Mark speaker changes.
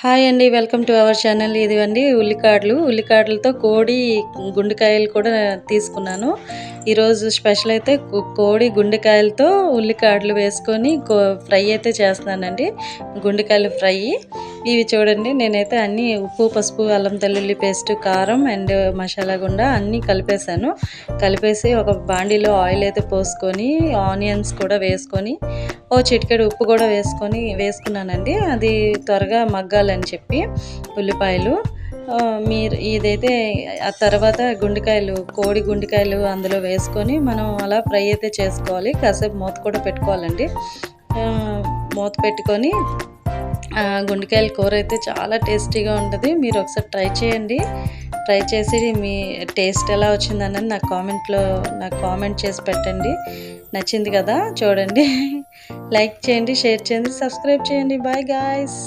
Speaker 1: Hi అండి. Welcome to our channel. ఇదివండి ఉల్లికాడలతో కోడి గుండెకాయలు కూడా తీసుకున్నాను. ఈరోజు స్పెషల్ అయితే కోడి గుండెకాయలతో ఉల్లికాడలు వేసుకొని ఫ్రై అయితే చేస్తున్నానండి. గుండెకాయలు ఫ్రై. ఇవి చూడండి, నేనైతే అన్నీ ఉప్పు, పసుపు, అల్లం తెల్లుల్లి పేస్ట్, కారం అండ్ మసాలా గుండా అన్నీ కలిపేసి ఒక బాండీలో ఆయిల్ అయితే పోసుకొని ఆనియన్స్ కూడా వేసుకొని చిటికెడు ఉప్పు కూడా వేసుకున్నానండి. అది త్వరగా మగ్గాలని చెప్పి ఉల్లిపాయలు. మీరు ఇదైతే ఆ తర్వాత కోడి గుండెకాయలు అందులో వేసుకొని మనం అలా ఫ్రై అయితే చేసుకోవాలి. కాసేపు మూత కూడా పెట్టుకోవాలండి. మూత పెట్టుకొని గుండెకాయల కూర అయితే చాలా టేస్టీగా ఉంటుంది. మీరు ఒకసారి ట్రై చేయండి. ట్రై చేసి మీ టేస్ట్ ఎలా వచ్చిందన్నది నాకు కామెంట్ చేసి పెట్టండి. నచ్చింది కదా చూడండి. లైక్ చేయండి, షేర్ చేయండి, సబ్స్క్రైబ్ చేయండి. Bye guys.